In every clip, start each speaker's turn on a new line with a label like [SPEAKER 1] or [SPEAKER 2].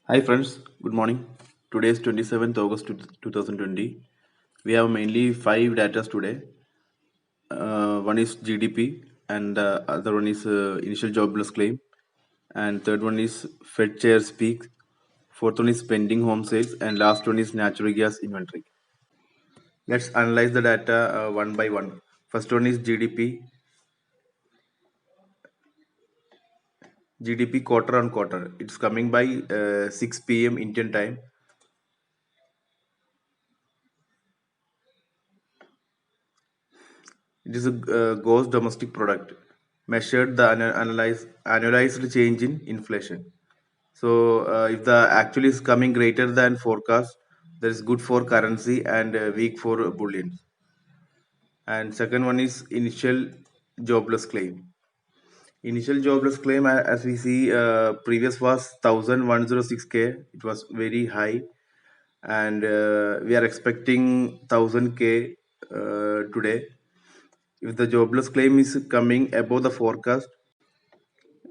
[SPEAKER 1] Hi friends, good morning. Today is 27th August 2020. We have mainly five data today. One is GDP, and the other one is initial jobless claim, and third one is Fed chair speak. Fourth one is pending home sales, and last one is natural gas inventory. Let's analyze the data one by one. First one is GDP. GDP quarter on quarter. It's coming by 6 p.m. Indian time. It is a gross domestic product measured the annualized change in inflation. So if the actual is coming greater than forecast, that is good for currency and weak for bullion. And second one is initial jobless claim. Initial jobless claim, as we see, previous was 1106K. It was very high, and we are expecting 1000K today. If the jobless claim is coming above the forecast,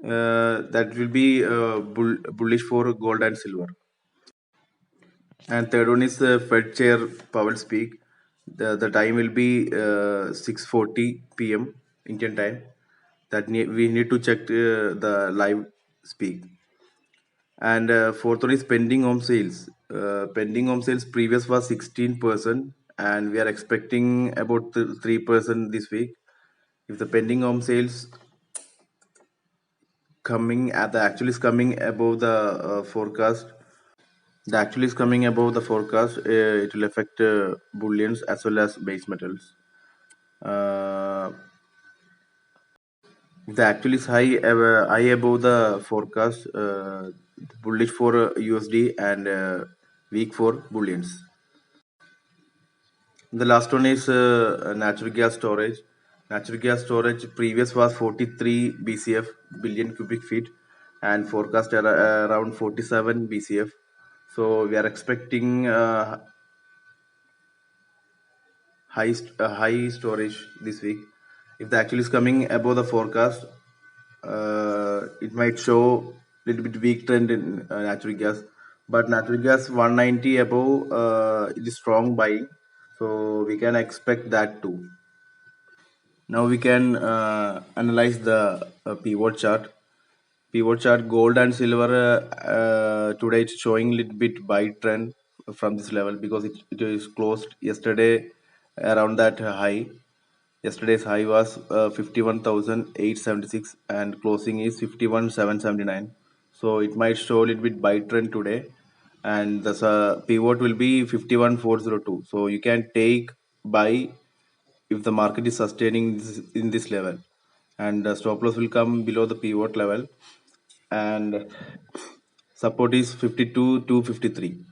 [SPEAKER 1] that will be bullish for gold and silver. And third one is Fed Chair Powell speak. The time will be 6:40 p.m. Indian time. We need to check the live speak. And fourth one is pending home sales. Pending home sales previous was 16%, and we are expecting about 3% this week. If the pending home sales coming at the actual is coming above the forecast, the actual is coming above the forecast, it will affect bullions as well as base metals. uh, if the actual is high above the forecast, bullish for USD and weak for bullions. The last one is natural gas storage. Natural gas storage previous was 43 BCF, billion cubic feet, and forecast around 47 BCF. So we are expecting high storage this week. If the actual is coming above the forecast, it might show little bit weak trend in natural gas. But natural gas 190 above, it is strong buying, so we can expect that too. Now we can analyze the pivot chart. Pivot chart, gold and silver, today it's showing little bit buy trend from this level because it is closed yesterday around that high. Yesterday's high was 51,876 and closing is 51,779. So it might show a little bit buy trend today, and the pivot will be 51,402. So you can take buy if the market is sustaining in this level, and the stop loss will come below the pivot level, and support is 52 to 53.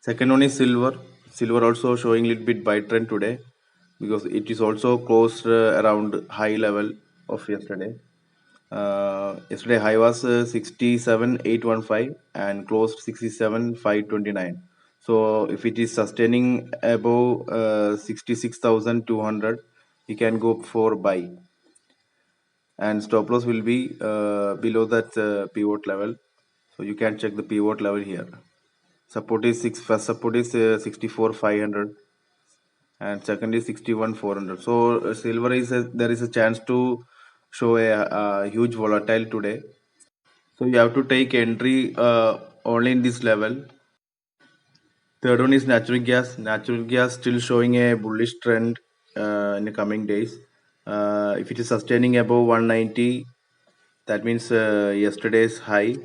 [SPEAKER 1] Second one is silver. Silver also showing little bit buy trend today because it is also closed around high level of yesterday. Yesterday high was 67,815 and closed 67,529. So if it is sustaining above 66,200, you can go for buy, and stop loss will be below that pivot level. So you can check the pivot level here. Support is first support is 64,500 and second is 61,400. So silver is there is a chance to show a huge volatile today. So you have to take entry only in this level. Third one is natural gas. Natural gas still showing a bullish trend in the coming days. If it is sustaining above 190, that means yesterday's high,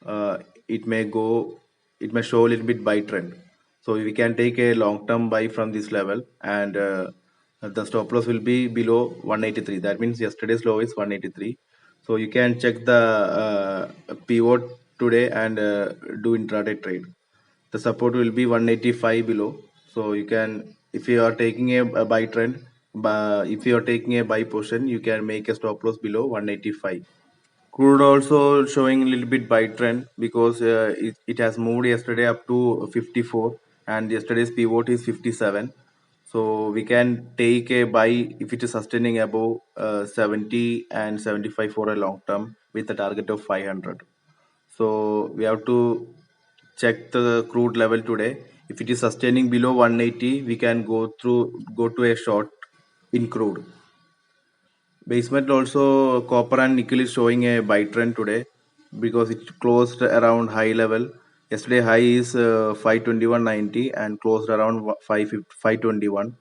[SPEAKER 1] uh, it may go, it may show a little bit buy trend. So we can take a long term buy from this level, and the stop loss will be below 183. That means yesterday's low is 183. So you can check the pivot today and do intraday trade. The support will be 185 below. So you can, if you are taking a buy trend, if you are taking a buy portion, you can make a stop loss below 185. Crude also showing a little bit buy trend because it has moved yesterday up to 54 and yesterday's pivot is 57. So we can take a buy if it is sustaining above 70 and 75 for a long term with a target of 500. So we have to check the crude level today. If it is sustaining below 180, we can go to a short in crude. Base metal also copper and nickel is showing a buy trend today because it closed around high level. Yesterday high is 521.90 and closed around 521.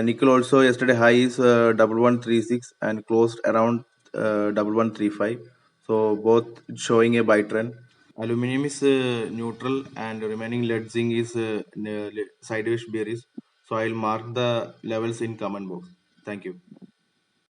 [SPEAKER 1] Nickel also yesterday high is 1136 and closed around 1135. So both showing a buy trend. Aluminum is neutral and remaining lead zinc is sideways bearish. So I'll mark the levels in comment box. Thank you.